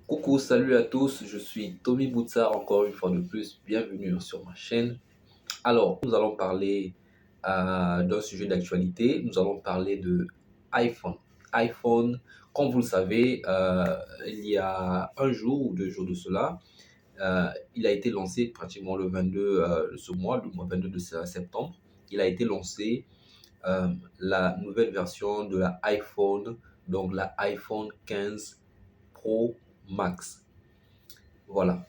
Coucou, salut à tous, je suis Tommy Boutsar, encore une fois de plus, bienvenue sur ma chaîne. Alors, nous allons parler d'un sujet d'actualité, nous allons parler de iPhone. iPhone, comme vous le savez, il y a un jour ou 2 jours de cela, il a été lancé pratiquement le 22 de ce mois, le mois 22 de septembre. Il a été lancé la nouvelle version de la iPhone, donc la iPhone 15 Pro Max. Voilà.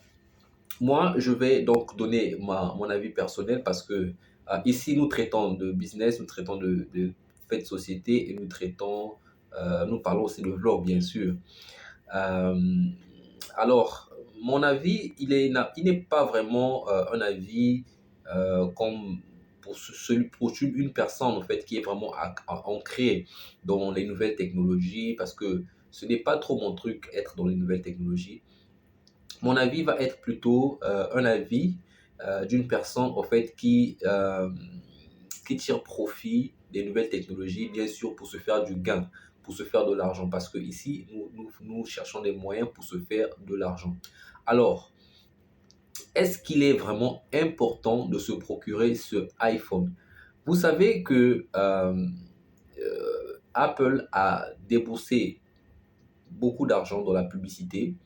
Moi, je vais donc donner mon avis personnel parce que ici, nous traitons de business, nous traitons de faits de société et nous parlons aussi de vlog, bien sûr. Euh, alors, mon avis, il n'est pas vraiment un avis comme pour une personne en fait qui est vraiment ancrée dans les nouvelles technologies parce que ce n'est pas trop mon truc être dans les nouvelles technologies. Mon avis va être plutôt un avis d'une personne en fait qui tire profit des nouvelles technologies, bien sûr pour se faire du gain, pour se faire de l'argent, parce que ici nous cherchons des moyens pour se faire de l'argent. Alors, est-ce qu'il est vraiment important de se procurer ce iPhone? Vous savez que Apple a déboursé beaucoup d'argent dans la publicité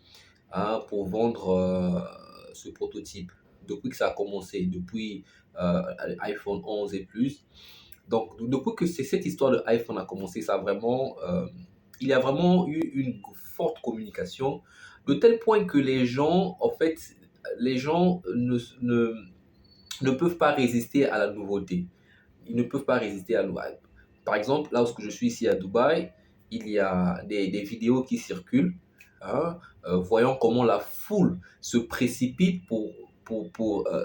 pour vendre ce prototype depuis que ça a commencé, depuis iPhone 11 et plus. Donc, depuis que cette histoire de iPhone a commencé, il y a vraiment eu une forte communication, de tel point que les gens ne peuvent pas résister à la nouveauté. Ils ne peuvent pas résister à l'ouvrage. Par exemple, là où je suis ici à Dubaï, il y a des vidéos qui circulent, voyant comment la foule se précipite pour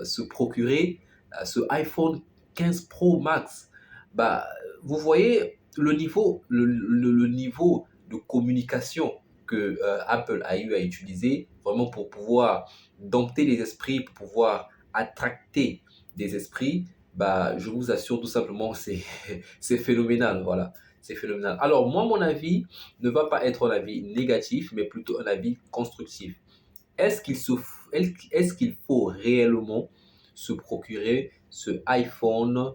se procurer ce iPhone 15 Pro Max. Bah, vous voyez le niveau de communication que Apple a eu à utiliser vraiment pour pouvoir dompter les esprits, pour pouvoir attracter des esprits. Bah, je vous assure tout simplement, c'est phénoménal, voilà, c'est phénoménal. Alors moi, mon avis ne va pas être un avis négatif, mais plutôt un avis constructif. Est-ce qu'il se, est-ce qu'il faut réellement se procurer ce iPhone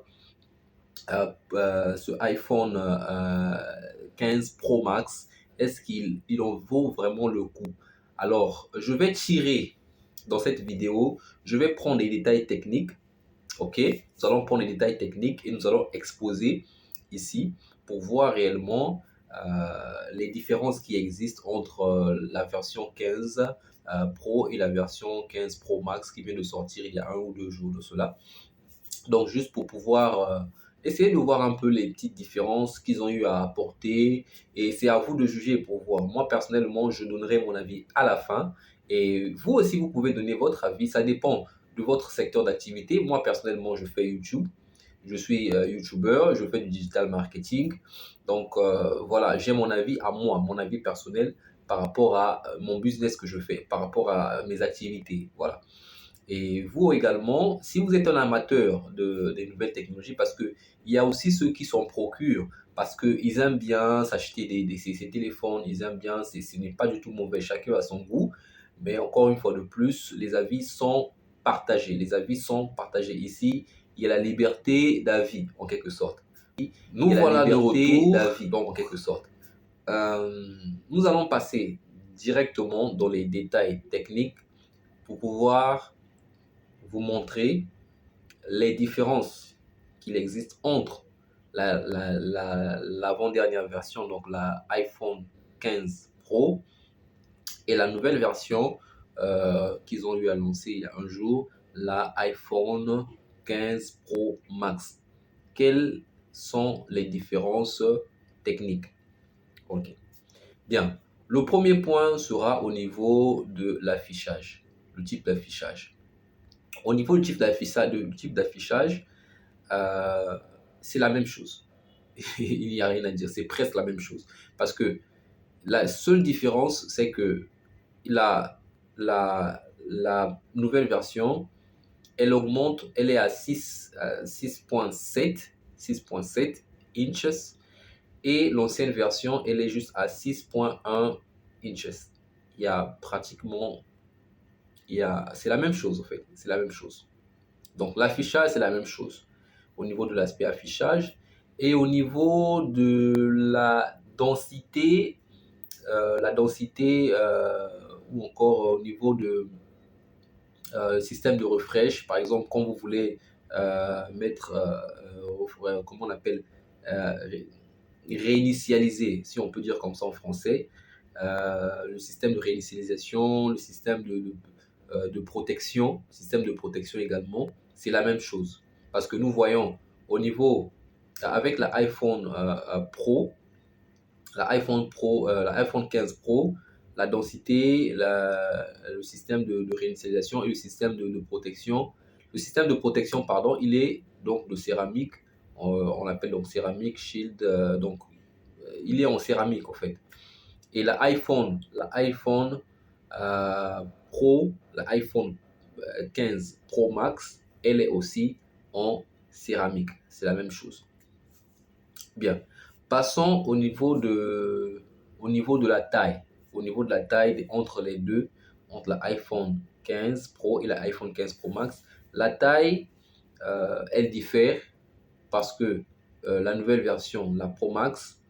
15 Pro Max? Est-ce qu'il en vaut vraiment le coup? Alors, je vais tirer dans cette vidéo, je vais prendre les détails techniques. Ok, nous allons prendre les détails techniques et nous allons exposer ici pour voir réellement les différences qui existent entre la version 15 Pro et la version 15 Pro Max qui vient de sortir il y a 1 ou 2 jours de cela. Donc, juste pour pouvoir essayer de voir un peu les petites différences qu'ils ont eu à apporter. Et c'est à vous de juger pour voir. Moi, personnellement, je donnerai mon avis à la fin. Et vous aussi, vous pouvez donner votre avis. Ça dépend de votre secteur d'activité. Moi, personnellement, je fais YouTube. Je suis YouTuber, je fais du digital marketing. Donc, voilà, j'ai mon avis à moi, mon avis personnel par rapport à mon business que je fais, par rapport à mes activités. Voilà. Et vous également, si vous êtes un amateur des nouvelles technologies, parce qu'il y a aussi ceux qui s'en procurent, parce qu'ils aiment bien s'acheter ces téléphones, ils aiment bien, ce n'est pas du tout mauvais, chacun a son goût, mais encore une fois de plus, les avis sont partagés. Les avis sont partagés ici. Il y a la liberté d'avis, en quelque sorte. Nous voilà de retour, donc en quelque sorte. Nous allons passer directement dans les détails techniques pour pouvoir vous montrer les différences qu'il existe entre l'avant-dernière version, donc la iPhone 15 Pro, et la nouvelle version qu'ils ont eu à lancer il y a un jour, la iPhone 15 Pro Max. Quelles sont les différences techniques? Ok. Bien. Le premier point sera au niveau de l'affichage, le type d'affichage. Au niveau du type d'affichage, c'est la même chose. Il n'y a rien à dire, c'est presque la même chose. Parce que la seule différence, c'est que la nouvelle version, elle augmente, elle est à 6.7 inches et l'ancienne version, elle est juste à 6.1 inches. il y a pratiquement, c'est la même chose en fait, c'est la même chose. Donc l'affichage, c'est la même chose au niveau de l'aspect affichage et au niveau de la densité ou encore au niveau de système de refresh, par exemple, quand vous voulez mettre, comment on appelle, ré- réinitialiser, si on peut dire comme ça en français, le système de réinitialisation, le système de protection également, c'est la même chose. Parce que nous voyons au niveau, avec l'iPhone 15 Pro, la densité, le système de réinitialisation et le système de protection. Le système de protection, pardon, il est donc de céramique. On l'appelle donc céramique shield. Il est en céramique en fait. Et l'iPhone l'iPhone 15 Pro Max, elle est aussi en céramique. C'est la même chose. Bien. Passons au niveau de la taille. Au niveau de la taille entre les deux, entre l'iPhone 15 Pro et l'iPhone 15 Pro Max, la taille, elle diffère parce que la nouvelle version, la Pro Max,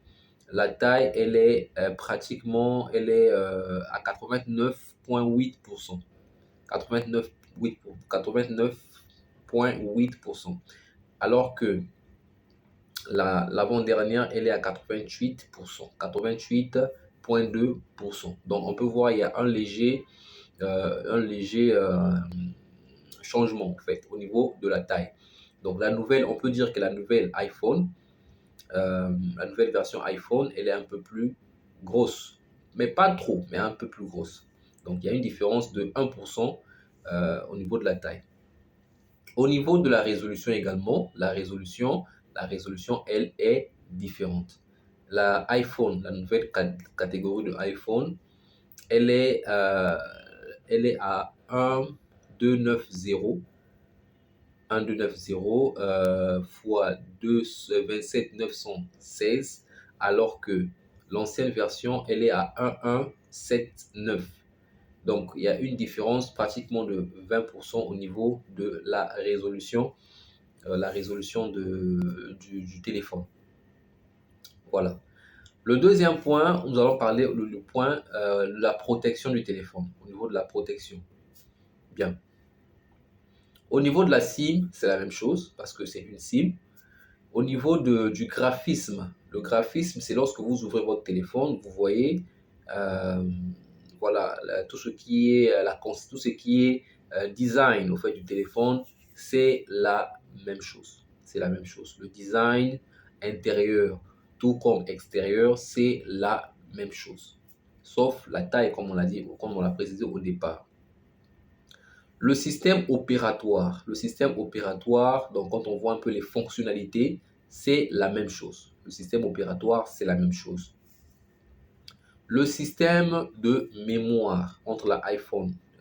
la taille, elle est à 89,8%. 89,8%. Alors que l'avant-dernière, elle est à 88%. 88,2%. Donc, on peut voir, il y a un léger changement, en fait, au niveau de la taille. Donc, on peut dire que la nouvelle la nouvelle version iPhone, elle est un peu plus grosse. Mais pas trop, mais un peu plus grosse. Donc, il y a une différence de 1% au niveau de la taille. Au niveau de la résolution également, la résolution, elle est différente. La nouvelle catégorie de iPhone, elle est, euh, elle est à 1290 fois 27 916, alors que l'ancienne version, elle est à 1179. Donc, il y a une différence pratiquement de 20% au niveau de la résolution du téléphone. Voilà. Le deuxième point, nous allons parler le point de la protection du téléphone, au niveau de la protection. Bien. Au niveau de la SIM, c'est la même chose parce que c'est une SIM. Au niveau du graphisme, le graphisme, c'est lorsque vous ouvrez votre téléphone, vous voyez euh, voilà, tout ce qui est, tout ce qui est design au fait, du téléphone, c'est la même chose. C'est la même chose. Le design intérieur, tout comme extérieur, c'est la même chose. Sauf la taille, comme on l'a dit, comme on l'a précisé au départ. Le système opératoire, donc quand on voit un peu les fonctionnalités, c'est la même chose. Le système opératoire, c'est la même chose. Le système de mémoire entre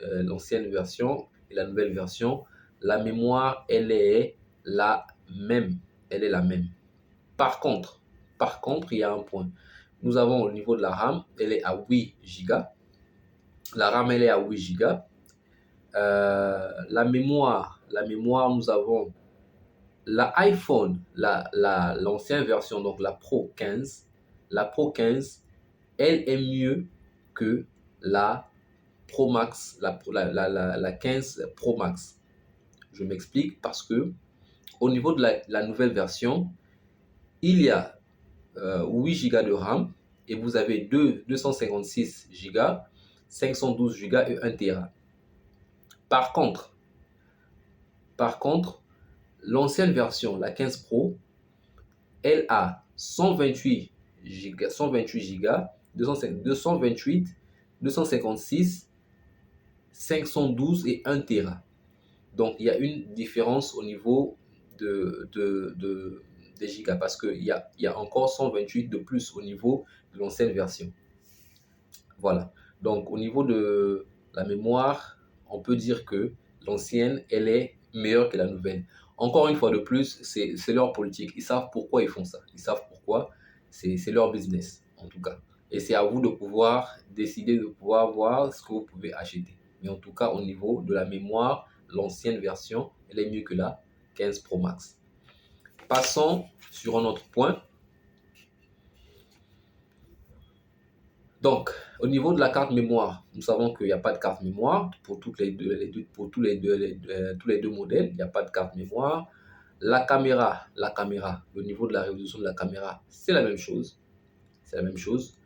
l'ancienne version et la nouvelle version, la mémoire, elle est la même. Elle est la même. Par contre, il y a un point. Nous avons au niveau de la RAM, elle est à 8 Go. La RAM, elle est à 8 Go. La mémoire, nous avons l'ancienne version, donc la Pro 15. La Pro 15, elle est mieux que la Pro Max, la 15 Pro Max. Je m'explique parce que au niveau de la nouvelle version, il y a 8 Go de RAM et vous avez 256 Go, 512 Go et 1 Tera. Par contre, l'ancienne version, la 15 Pro, elle a 128 Go, 228, 256, 512 et 1 Tera. Donc, il y a une différence au niveau des gigas parce qu'il y a encore 128 de plus au niveau de l'ancienne version. Voilà. Donc, au niveau de la mémoire, on peut dire que l'ancienne, elle est meilleure que la nouvelle. Encore une fois de plus, c'est leur politique. Ils savent pourquoi ils font ça. Ils savent pourquoi. C'est leur business, en tout cas. Et c'est à vous de pouvoir décider, de pouvoir voir ce que vous pouvez acheter. Mais en tout cas, au niveau de la mémoire, l'ancienne version, elle est mieux que la 15 Pro Max. Passons sur un autre point. Donc, au niveau de la carte mémoire, nous savons qu'il n'y a pas de carte mémoire pour tous les deux modèles. Il n'y a pas de carte mémoire. La caméra, le niveau de la résolution de la caméra, c'est la même chose. C'est la même chose.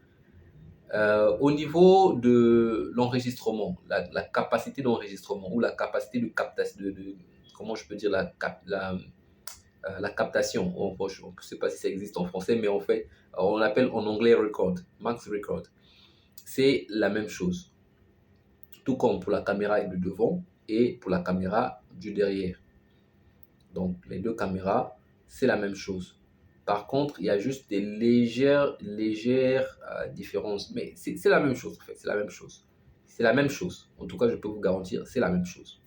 Au niveau de l'enregistrement, la capacité d'enregistrement ou la capacité de captation, comment je peux dire la captation, je ne sais pas si ça existe en français, mais en fait, on l'appelle en anglais record, max record. C'est la même chose, tout comme pour la caméra de devant et pour la caméra du derrière. Donc, les deux caméras, c'est la même chose. Par contre, il y a juste des légères différences. Mais c'est la même chose, en fait. C'est la même chose. C'est la même chose. En tout cas, je peux vous garantir, c'est la même chose.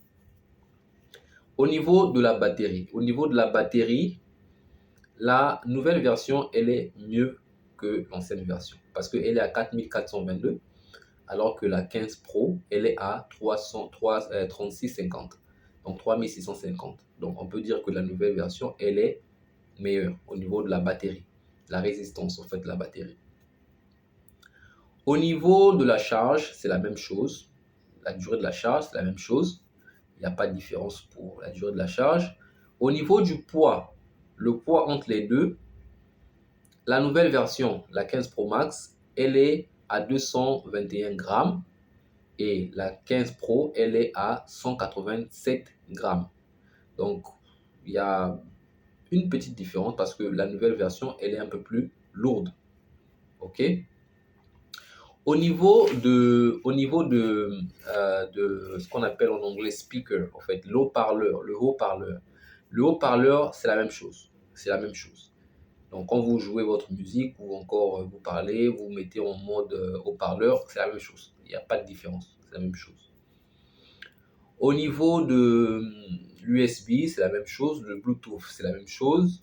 Au niveau de la batterie, la nouvelle version, elle est mieux que l'ancienne version. Parce qu'elle est à 4422, alors que la 15 Pro, elle est à 3650. Donc 3650. Donc on peut dire que la nouvelle version, elle est meilleure au niveau de la batterie, la résistance en fait de la batterie. Au niveau de la charge, c'est la même chose. La durée de la charge, c'est la même chose. Il n'y a pas de différence pour la durée de la charge. Au niveau du poids, le poids entre les deux, la nouvelle version, la 15 Pro Max, elle est à 221 grammes et la 15 Pro, elle est à 187 grammes. Donc, il y a une petite différence parce que la nouvelle version, elle est un peu plus lourde. OK? Au niveau de ce qu'on appelle en anglais speaker, en fait, le haut-parleur, c'est la même chose. C'est la même chose. Donc, quand vous jouez votre musique ou encore vous parlez, vous mettez en mode haut-parleur, c'est la même chose. Il n'y a pas de différence. C'est la même chose. Au niveau de l'USB, c'est la même chose. Le Bluetooth, c'est la même chose.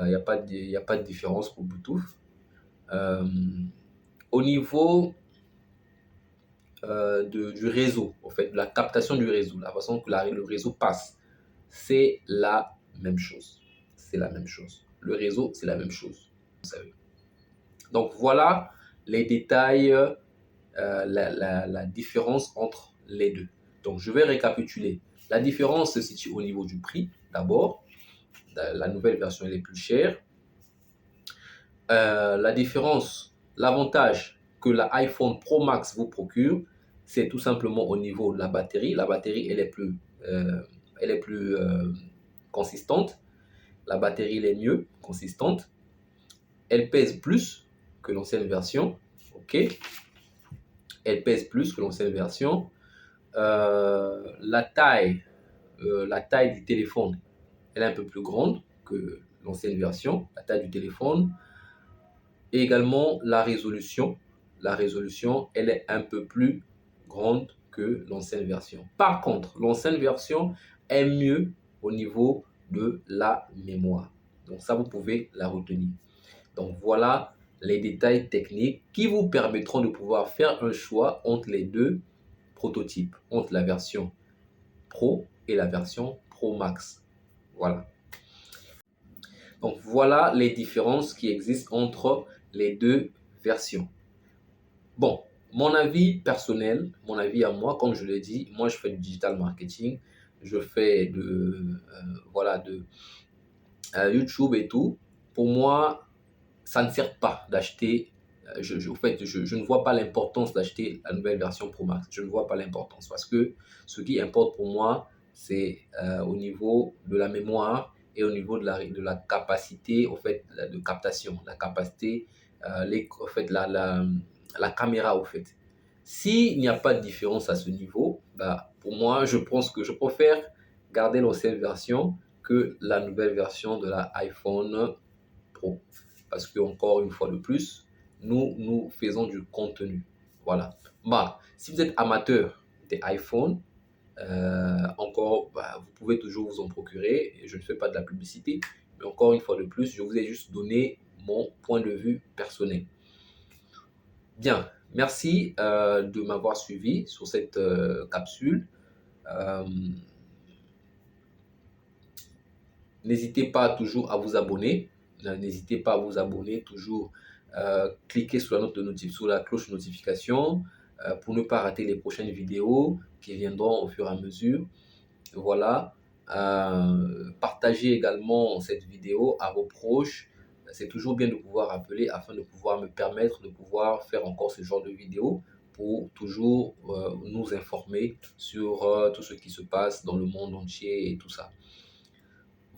Il n'y a pas de différence pour Bluetooth. Au niveau du réseau, en fait, de la captation du réseau, la façon que le réseau passe, c'est la même chose. C'est la même chose. Le réseau, c'est la même chose. Vous savez. Donc voilà les détails, la différence entre les deux. Donc je vais récapituler. La différence se situe au niveau du prix, d'abord. La nouvelle version elle est plus chère. La différence, l'avantage que l'iPhone Pro Max vous procure, c'est tout simplement au niveau de la batterie. La batterie, elle est plus consistante. La batterie, elle est mieux consistante. Elle pèse plus que l'ancienne version. OK? Elle pèse plus que l'ancienne version. La taille du téléphone, elle est un peu plus grande que l'ancienne version. La taille du téléphone. Et également la résolution. La résolution, elle est un peu plus grande que l'ancienne version. Par contre, l'ancienne version est mieux au niveau de la mémoire. Donc ça, vous pouvez la retenir. Donc voilà les détails techniques qui vous permettront de pouvoir faire un choix entre les deux prototypes, entre la version Pro et la version Pro Max. Voilà. Donc voilà les différences qui existent entre les deux versions. Bon, mon avis personnel, mon avis à moi, comme je l'ai dit, moi je fais du digital marketing, je fais de YouTube et tout. Pour moi, ça ne sert pas d'acheter. En fait, je ne vois pas l'importance d'acheter la nouvelle version Pro Max. Je ne vois pas l'importance parce que ce qui importe pour moi, c'est au niveau de la mémoire et au niveau de la capacité en fait, de captation, la capacité, en fait, la caméra. En fait. S'il n'y a pas de différence à ce niveau, bah, pour moi, je pense que je préfère garder l'ancienne version que la nouvelle version de l'iPhone Pro. Parce que, encore une fois de plus, nous faisons du contenu. Voilà. Bah, si vous êtes amateur des iPhones, vous pouvez toujours vous en procurer. Je ne fais pas de la publicité, mais encore une fois de plus, je vous ai juste donné mon point de vue personnel. Bien, merci de m'avoir suivi sur cette capsule. Euh, N'hésitez pas toujours à vous abonner. N'hésitez pas à vous abonner, toujours cliquez sur sur la cloche de notification pour ne pas rater les prochaines vidéos qui viendront au fur et à mesure. Voilà. Partagez également cette vidéo à vos proches. C'est toujours bien de pouvoir appeler afin de pouvoir me permettre de pouvoir faire encore ce genre de vidéos pour toujours nous informer sur tout ce qui se passe dans le monde entier et tout ça.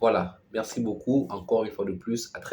Voilà, merci beaucoup encore une fois de plus. À très